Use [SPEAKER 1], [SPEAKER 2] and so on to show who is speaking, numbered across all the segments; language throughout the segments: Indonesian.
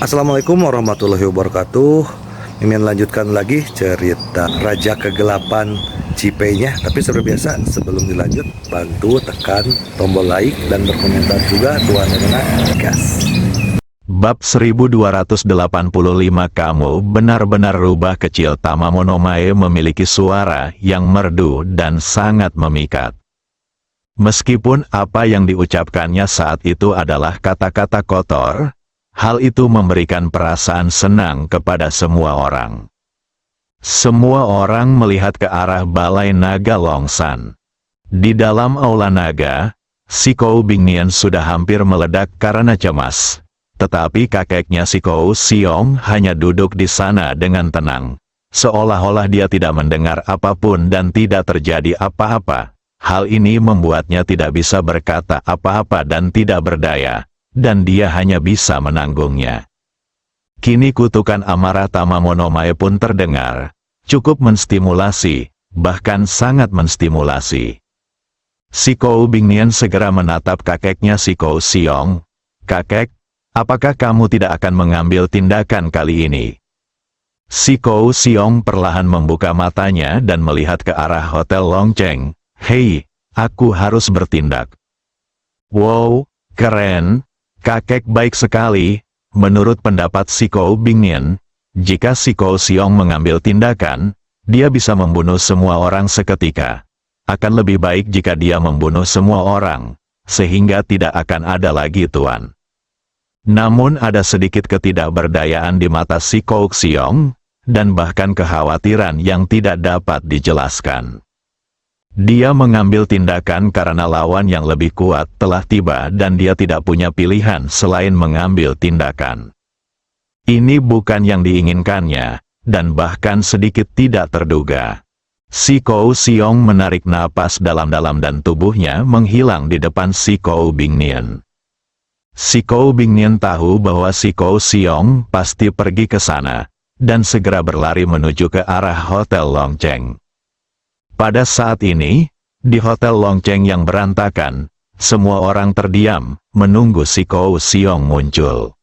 [SPEAKER 1] Assalamualaikum warahmatullahi wabarakatuh. Mimin lanjutkan lagi cerita Raja Kegelapan Cipenya. Tapi seperti biasa, sebelum dilanjut, bantu tekan tombol like dan berkomentar juga. Tuan Rena, gas.
[SPEAKER 2] Bab 1285. Kamu benar-benar rubah kecil. Tamamonomae memiliki suara yang merdu dan sangat memikat. Meskipun apa yang diucapkannya saat itu adalah kata-kata kotor, hal itu memberikan perasaan senang kepada semua orang. Semua orang melihat ke arah balai naga Longsan. Di dalam aula naga, si Kou Bingnian sudah hampir meledak karena cemas. Tetapi kakeknya si Kou Siong hanya duduk di sana dengan tenang. Seolah-olah dia tidak mendengar apapun dan tidak terjadi apa-apa. Hal ini membuatnya tidak bisa berkata apa-apa dan tidak berdaya. Dan dia hanya bisa menanggungnya. Kini kutukan amarah Tamamonomae pun terdengar. Cukup menstimulasi, bahkan sangat menstimulasi. Si Kou Bingnian segera menatap kakeknya si Kou Siong. "Kakek, apakah kamu tidak akan mengambil tindakan kali ini?" Si Kou Siong perlahan membuka matanya dan melihat ke arah Hotel Longcheng. "Hei, aku harus bertindak." "Wow, keren. Kakek baik sekali." Menurut pendapat si Kou Bingnian, jika si Kou Siong mengambil tindakan, dia bisa membunuh semua orang seketika. Akan lebih baik jika dia membunuh semua orang, sehingga tidak akan ada lagi tuan. Namun ada sedikit ketidakberdayaan di mata si Kou Siong, dan bahkan kekhawatiran yang tidak dapat dijelaskan. Dia mengambil tindakan karena lawan yang lebih kuat telah tiba dan dia tidak punya pilihan selain mengambil tindakan. Ini bukan yang diinginkannya, dan bahkan sedikit tidak terduga. Si Kou Siong menarik napas dalam-dalam dan tubuhnya menghilang di depan si Kou Bingnian. Si Kou Bingnian tahu bahwa si Kou Siong pasti pergi ke sana, dan segera berlari menuju ke arah Hotel Longcheng. Pada saat ini, di Hotel Longcheng yang berantakan, semua orang terdiam, menunggu si Kou Siong muncul.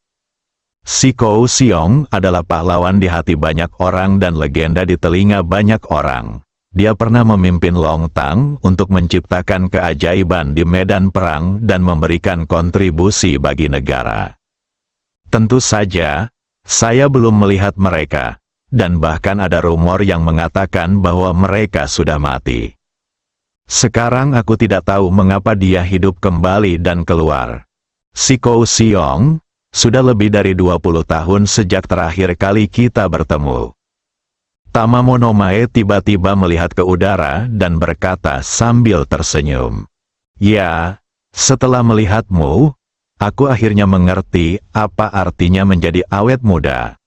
[SPEAKER 2] Si Kou Siong adalah pahlawan di hati banyak orang dan legenda di telinga banyak orang. Dia pernah memimpin Longtang untuk menciptakan keajaiban di medan perang dan memberikan kontribusi bagi negara. Tentu saja, saya belum melihat mereka. Dan bahkan ada rumor yang mengatakan bahwa mereka sudah mati. Sekarang aku tidak tahu mengapa dia hidup kembali dan keluar. Si Kou Siong, sudah lebih dari 20 tahun sejak terakhir kali kita bertemu. Tamamonomae tiba-tiba melihat ke udara dan berkata sambil tersenyum. "Ya, setelah melihatmu, aku akhirnya mengerti apa artinya menjadi awet muda."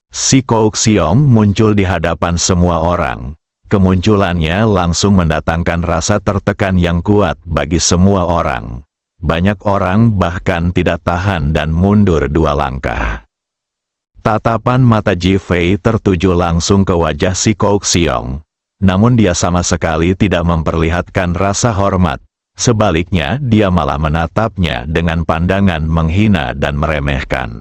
[SPEAKER 2] Si Kou Siong muncul di hadapan semua orang. Kemunculannya langsung mendatangkan rasa tertekan yang kuat bagi semua orang. Banyak orang bahkan tidak tahan dan mundur 2 langkah. Tatapan mata Ji Fei tertuju langsung ke wajah si Kou Siong. Namun dia sama sekali tidak memperlihatkan rasa hormat. Sebaliknya dia malah menatapnya dengan pandangan menghina dan meremehkan.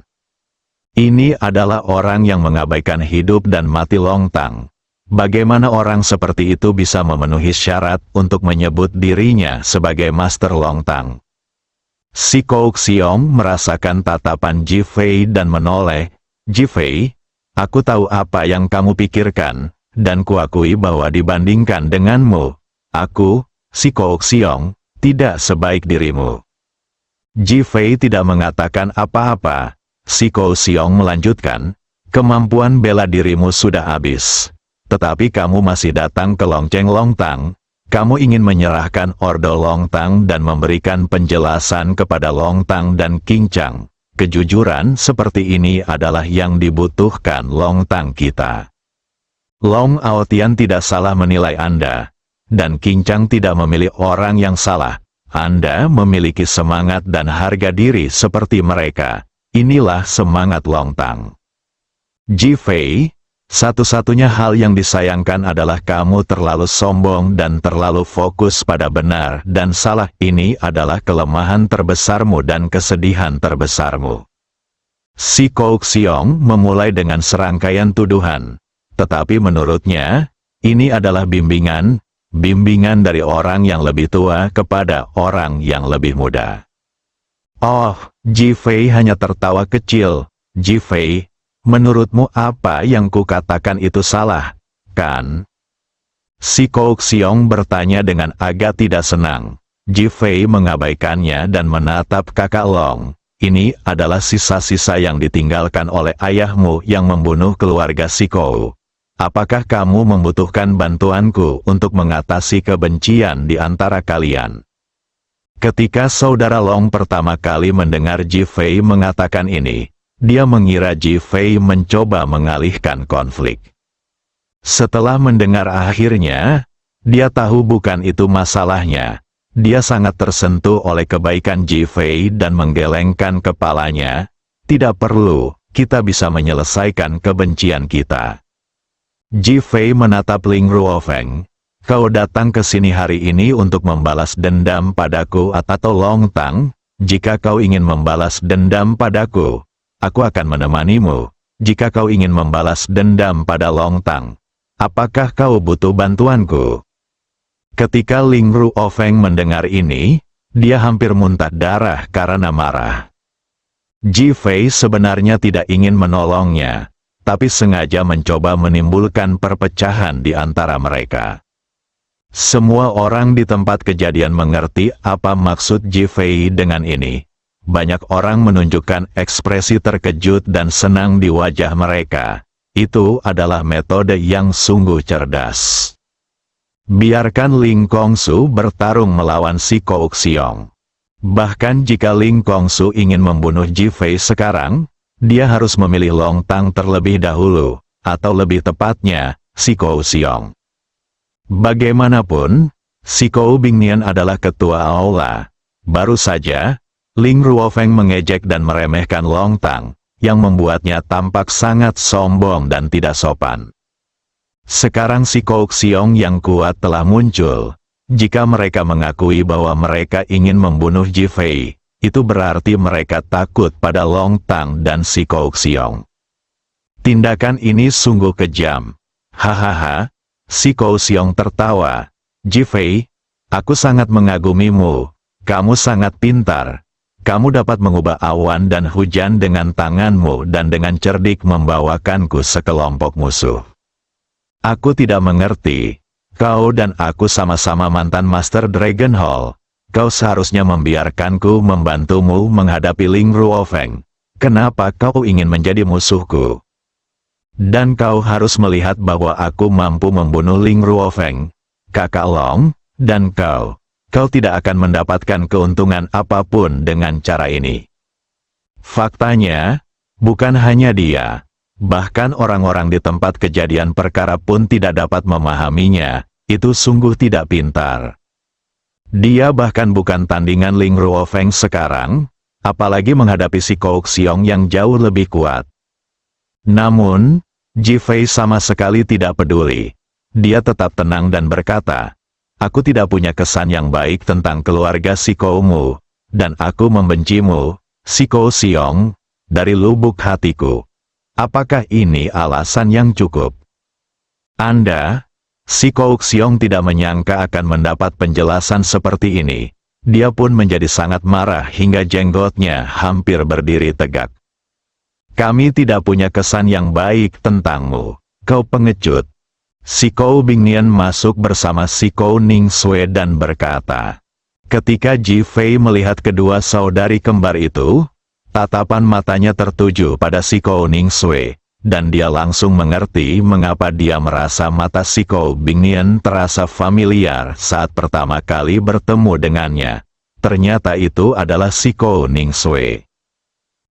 [SPEAKER 2] Ini adalah orang yang mengabaikan hidup dan mati Longtang. Bagaimana orang seperti itu bisa memenuhi syarat untuk menyebut dirinya sebagai Master Longtang? Si Kou Siong merasakan tatapan Ji Fei dan menoleh. "Ji Fei, aku tahu apa yang kamu pikirkan, dan kuakui bahwa dibandingkan denganmu, aku, si Kou Siong, tidak sebaik dirimu." Ji Fei tidak mengatakan apa-apa. Si Kou Siong melanjutkan, "Kemampuan bela dirimu sudah habis. Tetapi kamu masih datang ke Longcheng Longtang. Kamu ingin menyerahkan Ordo Longtang dan memberikan penjelasan kepada Longtang dan Qingchang. Kejujuran seperti ini adalah yang dibutuhkan Longtang kita. Long Aotian tidak salah menilai Anda, dan Qingchang tidak memilih orang yang salah. Anda memiliki semangat dan harga diri seperti mereka. Inilah semangat Longtang. Ji Fei, satu-satunya hal yang disayangkan adalah kamu terlalu sombong dan terlalu fokus pada benar dan salah. Ini adalah kelemahan terbesarmu dan kesedihan terbesarmu." Si Kou Xiong memulai dengan serangkaian tuduhan. Tetapi menurutnya, ini adalah bimbingan dari orang yang lebih tua kepada orang yang lebih muda. Oh, Ji Fei hanya tertawa kecil. Ji Fei, menurutmu apa yang kukatakan itu salah, kan? Si Kou Xiong bertanya dengan agak tidak senang. Ji Fei mengabaikannya dan menatap kakak Long. Ini adalah sisa-sisa yang ditinggalkan oleh ayahmu yang membunuh keluarga Si Kou. Apakah kamu membutuhkan bantuanku untuk mengatasi kebencian di antara kalian? Ketika saudara Long pertama kali mendengar Ji Fei mengatakan ini, dia mengira Ji Fei mencoba mengalihkan konflik. Setelah mendengar akhirnya, dia tahu bukan itu masalahnya. Dia sangat tersentuh oleh kebaikan Ji Fei dan menggelengkan kepalanya. Tidak perlu, kita bisa menyelesaikan kebencian kita. Ji Fei menatap Ling Ruofeng. Kau datang ke sini hari ini untuk membalas dendam padaku atau Long Tang? Jika kau ingin membalas dendam padaku, aku akan menemanimu. Jika kau ingin membalas dendam pada Long Tang, apakah kau butuh bantuanku? Ketika Ling Ruofeng mendengar ini, dia hampir muntah darah karena marah. Ji Fei sebenarnya tidak ingin menolongnya, tapi sengaja mencoba menimbulkan perpecahan di antara mereka. Semua orang di tempat kejadian mengerti apa maksud Ji Fei dengan ini. Banyak orang menunjukkan ekspresi terkejut dan senang di wajah mereka. Itu adalah metode yang sungguh cerdas. Biarkan Ling Kongsu bertarung melawan si Kou Xiong. Bahkan jika Ling Kongsu ingin membunuh Ji Fei sekarang, dia harus memilih Long Tang terlebih dahulu, atau lebih tepatnya, si Kou Xiong. Bagaimanapun, si Kou Bingnian adalah ketua aula. Baru saja, Ling Ruofeng mengejek dan meremehkan Long Tang, yang membuatnya tampak sangat sombong dan tidak sopan. Sekarang si Kou Xiong yang kuat telah muncul. Jika mereka mengakui bahwa mereka ingin membunuh Ji Fei, itu berarti mereka takut pada Long Tang dan si Kou Xiong. Tindakan ini sungguh kejam. Hahaha, si Kou Xiong tertawa. Ji Fei, aku sangat mengagumimu. Kamu sangat pintar. Kamu dapat mengubah awan dan hujan dengan tanganmu dan dengan cerdik membawakanku sekelompok musuh. Aku tidak mengerti. Kau dan aku sama-sama mantan Master Dragon Hall. Kau seharusnya membiarkanku membantumu menghadapi Ling Ruofeng. Kenapa kau ingin menjadi musuhku? Dan kau harus melihat bahwa aku mampu membunuh Ling Ruofeng, kakak Long, dan kau. Kau tidak akan mendapatkan keuntungan apapun dengan cara ini. Faktanya, bukan hanya dia. Bahkan orang-orang di tempat kejadian perkara pun tidak dapat memahaminya. Itu sungguh tidak pintar. Dia bahkan bukan tandingan Ling Ruofeng sekarang, apalagi menghadapi si Kou Xiong yang jauh lebih kuat. Namun, Ji Fei sama sekali tidak peduli. Dia tetap tenang dan berkata, aku tidak punya kesan yang baik tentang keluarga si Kou-mu, dan aku membencimu, si Kou Xiong, dari lubuk hatiku. Apakah ini alasan yang cukup? Anda, si Kou Xiong tidak menyangka akan mendapat penjelasan seperti ini. Dia pun menjadi sangat marah hingga jenggotnya hampir berdiri tegak. Kami tidak punya kesan yang baik tentangmu. Kau pengecut. Si Kou Bingnian masuk bersama si Kou Ningsue dan berkata. Ketika Ji Fei melihat kedua saudari kembar itu, tatapan matanya tertuju pada si Kou Ningsue, dan dia langsung mengerti mengapa dia merasa mata si Kou Bingnian terasa familiar saat pertama kali bertemu dengannya. Ternyata itu adalah si Kou Ningsue.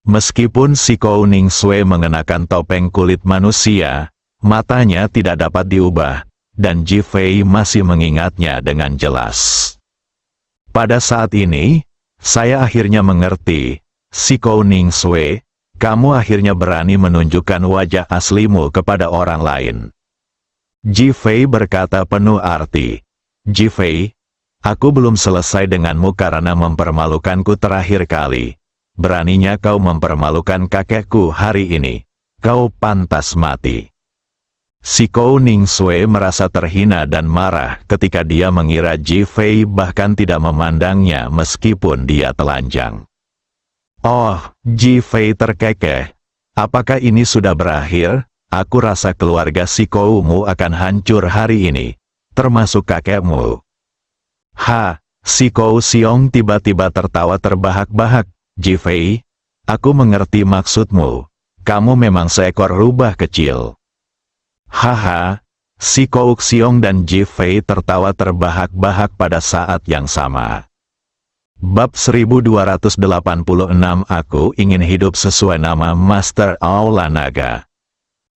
[SPEAKER 2] Meskipun si Kou Ningsue mengenakan topeng kulit manusia, matanya tidak dapat diubah, dan Ji Fei masih mengingatnya dengan jelas. Pada saat ini, saya akhirnya mengerti. Si Kou Ningsue, kamu akhirnya berani menunjukkan wajah aslimu kepada orang lain. Ji Fei berkata penuh arti. Ji Fei, aku belum selesai denganmu karena mempermalukanku terakhir kali. Beraninya kau mempermalukan kakekku hari ini. Kau pantas mati. Si Kou Ningsue merasa terhina dan marah ketika dia mengira Ji Fei bahkan tidak memandangnya meskipun dia telanjang. Oh, Ji Fei terkekeh. Apakah ini sudah berakhir? Aku rasa keluarga si Kou-mu akan hancur hari ini, termasuk kakekmu. Si Kou Xiong tiba-tiba tertawa terbahak-bahak. Ji Fei, aku mengerti maksudmu. Kamu memang seekor rubah kecil. Si Kou Xiong dan Ji Fei tertawa terbahak-bahak pada saat yang sama. Bab 1286 Aku ingin hidup sesuai nama Master Aula Naga.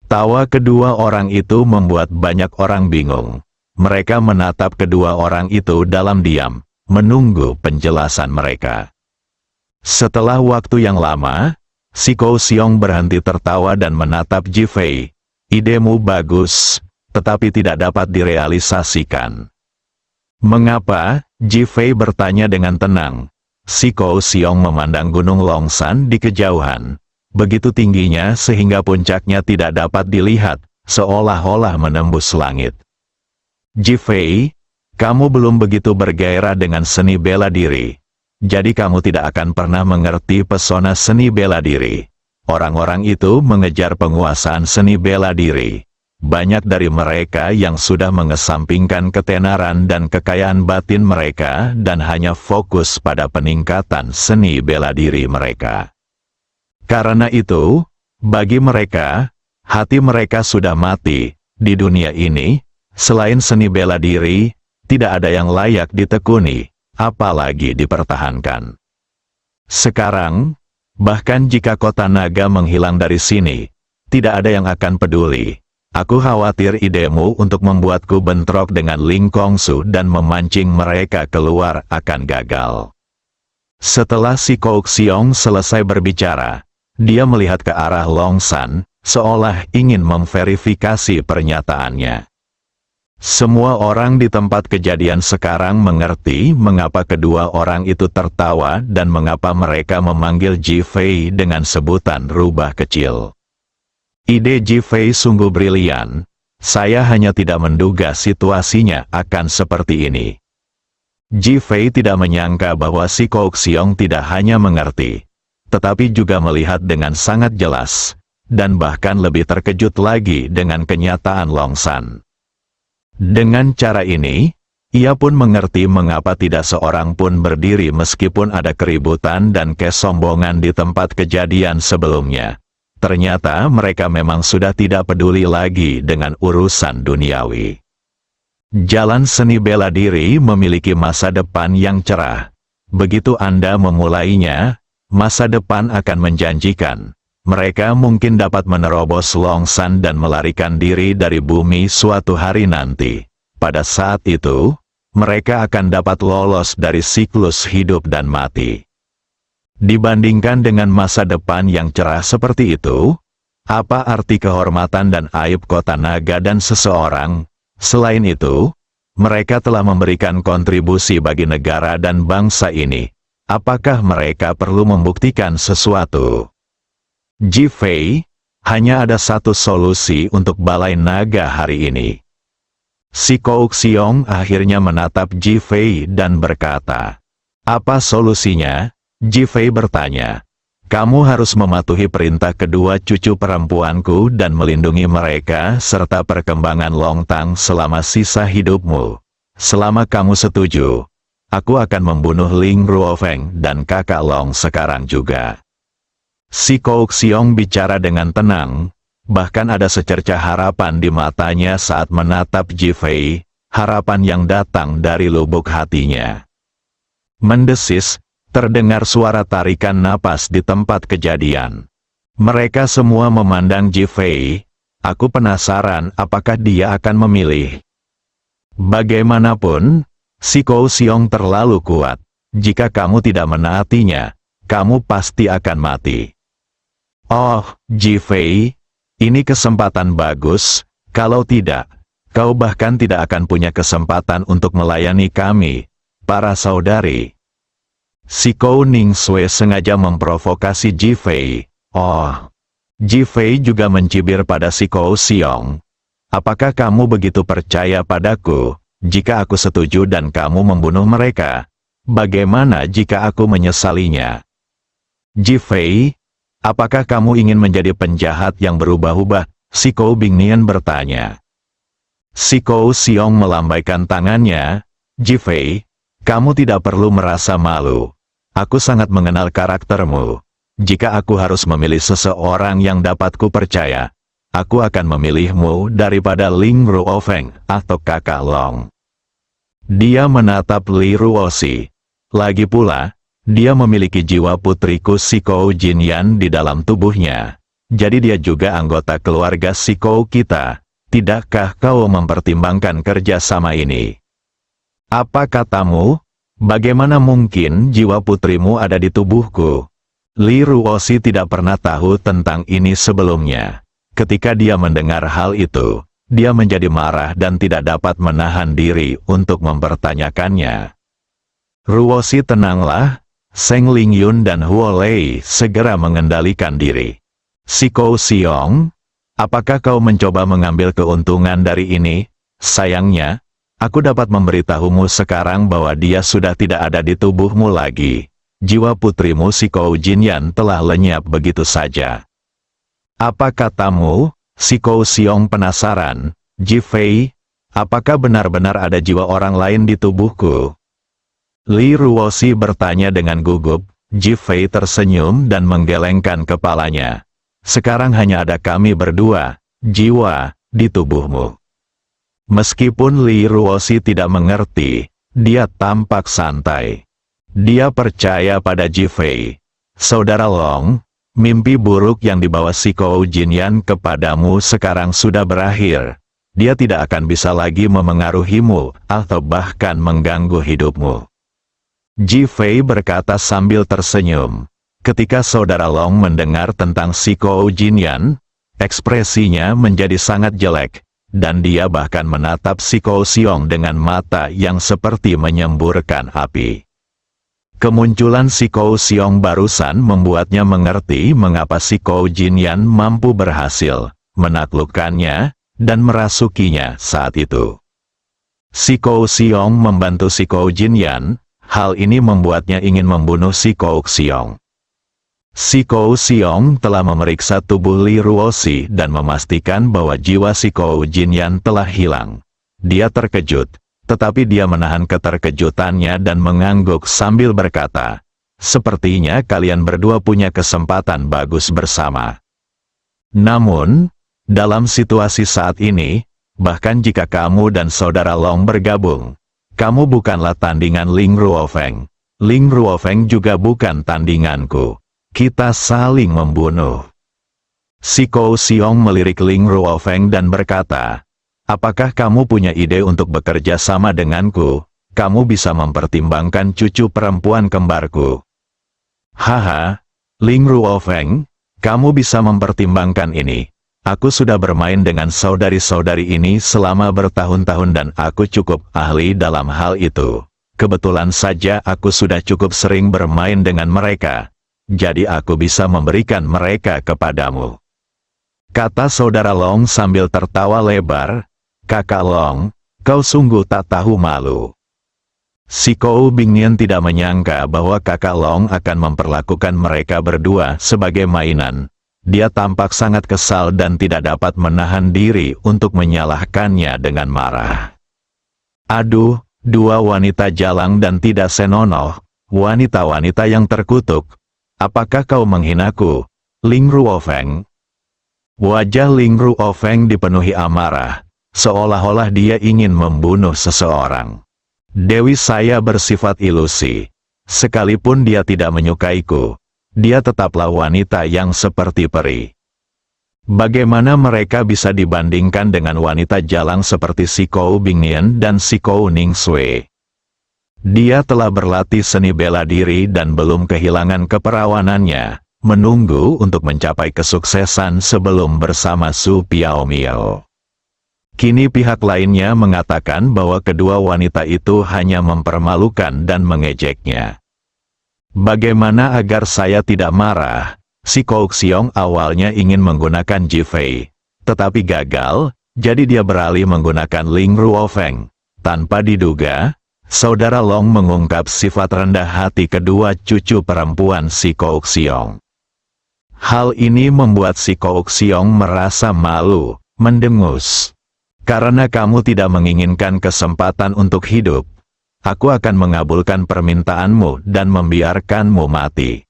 [SPEAKER 2] Tawa kedua orang itu membuat banyak orang bingung. Mereka menatap kedua orang itu dalam diam, menunggu penjelasan mereka. Setelah waktu yang lama, si Kou Xiong berhenti tertawa dan menatap Ji Fei. Idemu bagus, tetapi tidak dapat direalisasikan. Mengapa? Ji Fei bertanya dengan tenang. Si Kou Xiong memandang Gunung Longshan di kejauhan. Begitu tingginya sehingga puncaknya tidak dapat dilihat, seolah-olah menembus langit. Ji Fei, kamu belum begitu bergairah dengan seni bela diri. Jadi kamu tidak akan pernah mengerti pesona seni bela diri. Orang-orang itu mengejar penguasaan seni bela diri. Banyak dari mereka yang sudah mengesampingkan ketenaran dan kekayaan batin mereka dan hanya fokus pada peningkatan seni bela diri mereka. Karena itu, bagi mereka, hati mereka sudah mati. Di dunia ini, selain seni bela diri, tidak ada yang layak ditekuni, apalagi dipertahankan. Sekarang, bahkan jika kota naga menghilang dari sini, tidak ada yang akan peduli. Aku khawatir idemu untuk membuatku bentrok dengan Ling Kongsu dan memancing mereka keluar akan gagal. Setelah si Kou Xiong selesai berbicara, dia melihat ke arah Longshan, seolah ingin memverifikasi pernyataannya. Semua orang di tempat kejadian sekarang mengerti mengapa kedua orang itu tertawa dan mengapa mereka memanggil Ji Fei dengan sebutan rubah kecil. Ide Ji Fei sungguh brilian. Saya hanya tidak menduga situasinya akan seperti ini. Ji Fei tidak menyangka bahwa si Kou Xiong tidak hanya mengerti, tetapi juga melihat dengan sangat jelas, dan bahkan lebih terkejut lagi dengan kenyataan Longshan. Dengan cara ini, ia pun mengerti mengapa tidak seorang pun berdiri meskipun ada keributan dan kesombongan di tempat kejadian sebelumnya. Ternyata mereka memang sudah tidak peduli lagi dengan urusan duniawi. Jalan seni bela diri memiliki masa depan yang cerah. Begitu Anda memulainya, masa depan akan menjanjikan. Mereka mungkin dapat menerobos Longshan dan melarikan diri dari bumi suatu hari nanti. Pada saat itu, mereka akan dapat lolos dari siklus hidup dan mati. Dibandingkan dengan masa depan yang cerah seperti itu, apa arti kehormatan dan aib kota naga dan seseorang? Selain itu, mereka telah memberikan kontribusi bagi negara dan bangsa ini. Apakah mereka perlu membuktikan sesuatu? Ji Fei, hanya ada satu solusi untuk balai naga hari ini. Si Kou Xiong akhirnya menatap Ji Fei dan berkata, "Apa solusinya?" Ji Fei bertanya, "Kamu harus mematuhi perintah kedua cucu perempuanku dan melindungi mereka serta perkembangan Longtang selama sisa hidupmu. Selama kamu setuju, aku akan membunuh Ling Ruofeng dan kakak Long sekarang juga." Si Kou Xiong bicara dengan tenang, bahkan ada secercah harapan di matanya saat menatap Ji Fei, harapan yang datang dari lubuk hatinya. Mendesis, terdengar suara tarikan napas di tempat kejadian. Mereka semua memandang Ji Fei. Aku penasaran apakah dia akan memilih. Bagaimanapun, si Kou Xiong terlalu kuat. Jika kamu tidak menaatinya, kamu pasti akan mati. Oh, Ji Fei, ini kesempatan bagus. Kalau tidak, kau bahkan tidak akan punya kesempatan untuk melayani kami, para saudari. Si Kou Ningsue sengaja memprovokasi Ji Fei. Oh, Ji Fei juga mencibir pada si Kou Xiong. Apakah kamu begitu percaya padaku? Jika aku setuju dan kamu membunuh mereka, bagaimana jika aku menyesalinya? Ji Fei, apakah kamu ingin menjadi penjahat yang berubah-ubah? Si Kou Bingnian bertanya. Si Kou Xiong melambaikan tangannya. Ji Fei, kamu tidak perlu merasa malu. Aku sangat mengenal karaktermu. Jika aku harus memilih seseorang yang dapat kupercaya, aku akan memilihmu daripada Ling Ruofeng atau Kakak Long. Dia menatap Li Ruoxi. Lagi pula, dia memiliki jiwa putriku si Kou Jinyan di dalam tubuhnya. Jadi dia juga anggota keluarga si Kou kita. Tidakkah kau mempertimbangkan kerjasama ini? Apa katamu? Bagaimana mungkin jiwa putrimu ada di tubuhku? Li Ruoxi tidak pernah tahu tentang ini sebelumnya. Ketika dia mendengar hal itu, dia menjadi marah dan tidak dapat menahan diri untuk mempertanyakannya. Ruoxi, tenanglah. Seng Lingyun dan Huo Lei segera mengendalikan diri. Si Kou Xiong, apakah kau mencoba mengambil keuntungan dari ini? Sayangnya, aku dapat memberitahumu sekarang bahwa dia sudah tidak ada di tubuhmu lagi. Jiwa putrimu si Kou Jinyan telah lenyap begitu saja. Apa katamu? Si Kou Xiong penasaran. Ji Fei, apakah benar-benar ada jiwa orang lain di tubuhku? Li Ruoxi bertanya dengan gugup. Ji Fei tersenyum dan menggelengkan kepalanya. Sekarang hanya ada kami berdua, jiwa, di tubuhmu. Meskipun Li Ruoxi tidak mengerti, dia tampak santai. Dia percaya pada Ji Fei. Saudara Long, mimpi buruk yang dibawa si Kou Jinyan kepadamu sekarang sudah berakhir. Dia tidak akan bisa lagi memengaruhimu atau bahkan mengganggu hidupmu. Ji Fei berkata sambil tersenyum. Ketika saudara Long mendengar tentang si Kou Jinyan, ekspresinya menjadi sangat jelek, dan dia bahkan menatap si Kou Xiong dengan mata yang seperti menyemburkan api. Kemunculan si Kou Xiong barusan membuatnya mengerti mengapa si Kou Jinyan mampu berhasil menaklukkannya dan merasukinya saat itu. Si Kou Xiong membantu si Kou Jinyan, hal ini membuatnya ingin membunuh si Kou Xiong. Si Kou Xiong telah memeriksa tubuh Li Ruoxi dan memastikan bahwa jiwa si Kou Jinyan telah hilang. Dia terkejut. Tetapi dia menahan keterkejutannya dan mengangguk sambil berkata, sepertinya kalian berdua punya kesempatan bagus bersama. Namun, dalam situasi saat ini, bahkan jika kamu dan saudara Long bergabung, kamu bukanlah tandingan Ling Ruofeng. Ling Ruofeng juga bukan tandinganku. Kita saling membunuh. Si Kou Xiong melirik Ling Ruofeng dan berkata, apakah kamu punya ide untuk bekerja sama denganku? Kamu bisa mempertimbangkan cucu perempuan kembarku. Haha, Ling Ruofeng, kamu bisa mempertimbangkan ini. Aku sudah bermain dengan saudari-saudari ini selama bertahun-tahun dan aku cukup ahli dalam hal itu. Kebetulan saja aku sudah cukup sering bermain dengan mereka. Jadi aku bisa memberikan mereka kepadamu. Kata saudara Long sambil tertawa lebar. Kakak Long, kau sungguh tak tahu malu. Si Kou Bingnian tidak menyangka bahwa kakak Long akan memperlakukan mereka berdua sebagai mainan. Dia tampak sangat kesal dan tidak dapat menahan diri untuk menyalahkannya dengan marah. Aduh, dua wanita jalang dan tidak senonoh, wanita-wanita yang terkutuk. Apakah kau menghinaku, Ling Ruofeng? Wajah Ling Ruofeng dipenuhi amarah. Seolah-olah dia ingin membunuh seseorang. Dewi saya bersifat ilusi. Sekalipun dia tidak menyukaiku, dia tetaplah wanita yang seperti peri. Bagaimana mereka bisa dibandingkan dengan wanita jalang seperti si Kou Bingnian dan si Kou Ningsue? Dia telah berlatih seni bela diri dan belum kehilangan keperawanannya, menunggu untuk mencapai kesuksesan sebelum bersama Su Piaomiao. Kini pihak lainnya mengatakan bahwa kedua wanita itu hanya mempermalukan dan mengejeknya. Bagaimana agar saya tidak marah? Si Kouxiong awalnya ingin menggunakan Jifei, tetapi gagal, jadi dia beralih menggunakan Ling Ruofeng. Tanpa diduga, Saudara Long mengungkap sifat rendah hati kedua cucu perempuan si Kouxiong. Hal ini membuat si Kouxiong merasa malu, mendengus. Karena kamu tidak menginginkan kesempatan untuk hidup, aku akan mengabulkan permintaanmu dan membiarkanmu mati.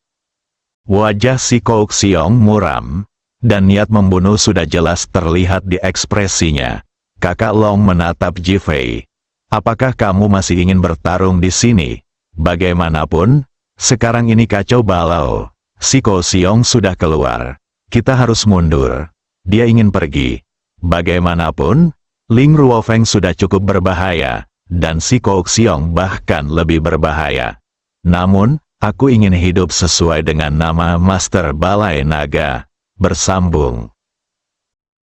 [SPEAKER 2] Wajah si Kouxiong muram, dan niat membunuh sudah jelas terlihat di ekspresinya. Kakak Long menatap Jifei. Apakah kamu masih ingin bertarung di sini? Bagaimanapun, sekarang ini kacau balau. Si Kouxiong sudah keluar. Kita harus mundur. Dia ingin pergi. Bagaimanapun, Ling Ruofeng sudah cukup berbahaya, dan si Kouxiong bahkan lebih berbahaya. Namun, aku ingin hidup sesuai dengan nama Master Balai Naga. Bersambung.